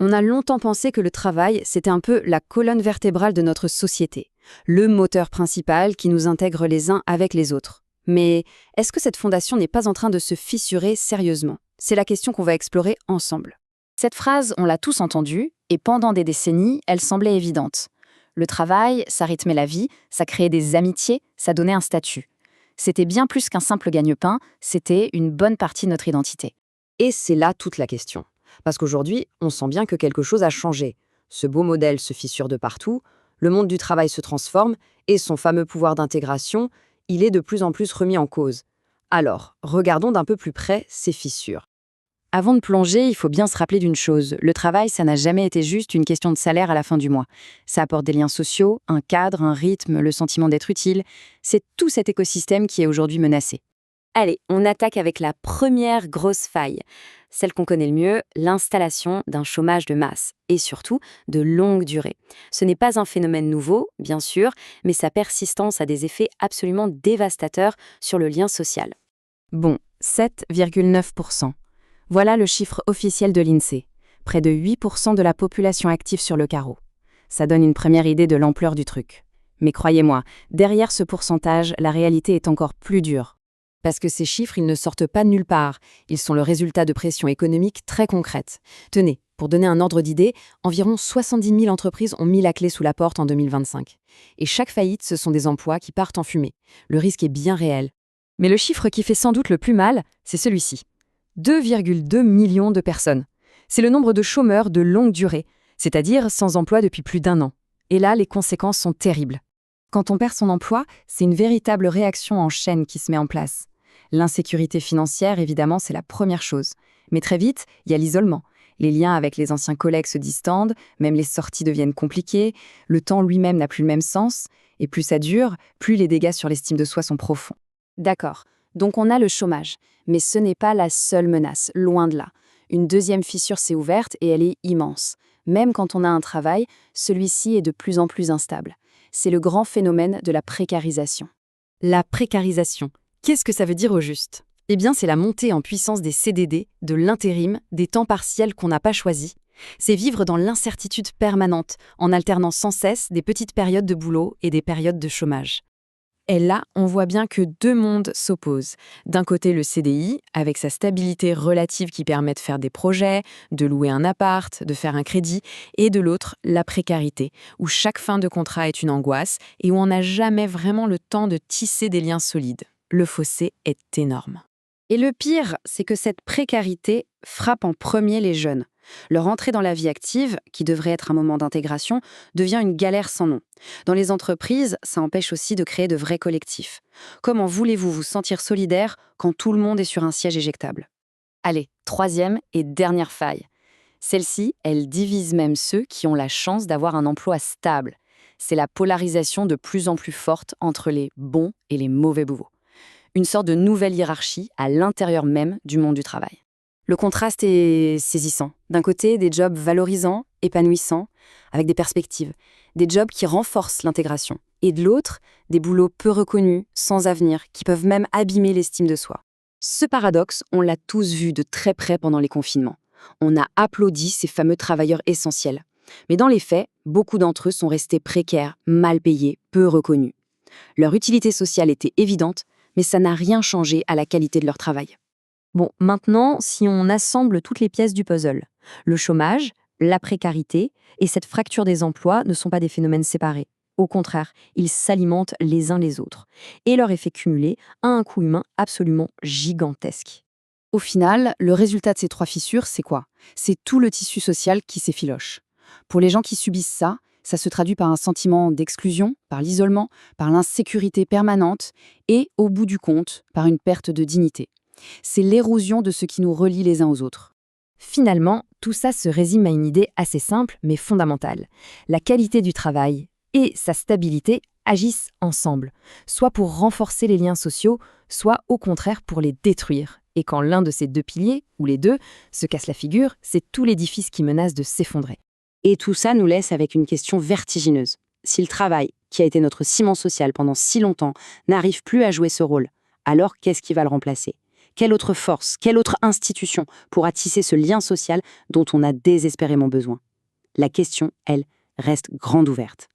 On a longtemps pensé que le travail, c'était un peu la colonne vertébrale de notre société, le moteur principal qui nous intègre les uns avec les autres. Mais est-ce que cette fondation n'est pas en train de se fissurer sérieusement? C'est la question qu'on va explorer ensemble. Cette phrase, on l'a tous entendue, et pendant des décennies, elle semblait évidente. Le travail, ça rythmait la vie, ça créait des amitiés, ça donnait un statut. C'était bien plus qu'un simple gagne-pain, c'était une bonne partie de notre identité. Et c'est là toute la question. Parce qu'aujourd'hui, on sent bien que quelque chose a changé. Ce beau modèle se fissure de partout, le monde du travail se transforme, et son fameux pouvoir d'intégration, il est de plus en plus remis en cause. Alors, regardons d'un peu plus près ces fissures. Avant de plonger, il faut bien se rappeler d'une chose. Le travail, ça n'a jamais été juste une question de salaire à la fin du mois. Ça apporte des liens sociaux, un cadre, un rythme, le sentiment d'être utile. C'est tout cet écosystème qui est aujourd'hui menacé. Allez, on attaque avec la première grosse faille. Celle qu'on connaît le mieux, l'installation d'un chômage de masse. Et surtout, de longue durée. Ce n'est pas un phénomène nouveau, bien sûr, mais sa persistance a des effets absolument dévastateurs sur le lien social. Bon, 7,9%. Voilà le chiffre officiel de l'INSEE. Près de 8% de la population active sur le carreau. Ça donne une première idée de l'ampleur du truc. Mais croyez-moi, derrière ce pourcentage, la réalité est encore plus dure. Parce que ces chiffres, ils ne sortent pas de nulle part. Ils sont le résultat de pressions économiques très concrètes. Tenez, pour donner un ordre d'idée, environ 70 000 entreprises ont mis la clé sous la porte en 2025. Et chaque faillite, ce sont des emplois qui partent en fumée. Le risque est bien réel. Mais le chiffre qui fait sans doute le plus mal, c'est celui-ci. 2,2 millions de personnes. C'est le nombre de chômeurs de longue durée, c'est-à-dire sans emploi depuis plus d'1 an. Et là, les conséquences sont terribles. Quand on perd son emploi, c'est une véritable réaction en chaîne qui se met en place. L'insécurité financière, évidemment, c'est la première chose. Mais très vite, il y a l'isolement. Les liens avec les anciens collègues se distendent, même les sorties deviennent compliquées, le temps lui-même n'a plus le même sens, et plus ça dure, plus les dégâts sur l'estime de soi sont profonds. D'accord, donc on a le chômage, mais ce n'est pas la seule menace, loin de là. Une deuxième fissure s'est ouverte et elle est immense. Même quand on a un travail, celui-ci est de plus en plus instable. C'est le grand phénomène de la précarisation. La précarisation, qu'est-ce que ça veut dire au juste? Eh bien, c'est la montée en puissance des CDD, de l'intérim, des temps partiels qu'on n'a pas choisis. C'est vivre dans l'incertitude permanente, en alternant sans cesse des petites périodes de boulot et des périodes de chômage. Et là, on voit bien que deux mondes s'opposent. D'un côté, le CDI, avec sa stabilité relative qui permet de faire des projets, de louer un appart, de faire un crédit, et de l'autre, la précarité, où chaque fin de contrat est une angoisse et où on n'a jamais vraiment le temps de tisser des liens solides. Le fossé est énorme. Et le pire, c'est que cette précarité frappe en premier les jeunes. Leur entrée dans la vie active, qui devrait être un moment d'intégration, devient une galère sans nom. Dans les entreprises, ça empêche aussi de créer de vrais collectifs. Comment voulez-vous vous sentir solidaire quand tout le monde est sur un siège éjectable? Allez, troisième et dernière faille. Celle-ci, elle divise même ceux qui ont la chance d'avoir un emploi stable. C'est la polarisation de plus en plus forte entre les bons et les mauvais bouveaux. Une sorte de nouvelle hiérarchie à l'intérieur même du monde du travail. Le contraste est saisissant. D'un côté, des jobs valorisants, épanouissants, avec des perspectives, des jobs qui renforcent l'intégration. Et de l'autre, des boulots peu reconnus, sans avenir, qui peuvent même abîmer l'estime de soi. Ce paradoxe, on l'a tous vu de très près pendant les confinements. On a applaudi ces fameux travailleurs essentiels. Mais dans les faits, beaucoup d'entre eux sont restés précaires, mal payés, peu reconnus. Leur utilité sociale était évidente, mais ça n'a rien changé à la qualité de leur travail. Bon, maintenant, si on assemble toutes les pièces du puzzle, le chômage, la précarité et cette fracture des emplois ne sont pas des phénomènes séparés. Au contraire, ils s'alimentent les uns les autres. Et leur effet cumulé a un coût humain absolument gigantesque. Au final, le résultat de ces trois fissures, c'est quoi? C'est tout le tissu social qui s'effiloche. Pour les gens qui subissent ça, ça se traduit par un sentiment d'exclusion, par l'isolement, par l'insécurité permanente et, au bout du compte, par une perte de dignité. C'est l'érosion de ce qui nous relie les uns aux autres. Finalement, tout ça se résume à une idée assez simple mais fondamentale. La qualité du travail et sa stabilité agissent ensemble, soit pour renforcer les liens sociaux, soit au contraire pour les détruire. Et quand l'un de ces deux piliers, ou les deux, se casse la figure, c'est tout l'édifice qui menace de s'effondrer. Et tout ça nous laisse avec une question vertigineuse. Si le travail, qui a été notre ciment social pendant si longtemps, n'arrive plus à jouer ce rôle, alors qu'est-ce qui va le remplacer ? Quelle autre force, quelle autre institution pourra tisser ce lien social dont on a désespérément besoin? La question, elle, reste grande ouverte.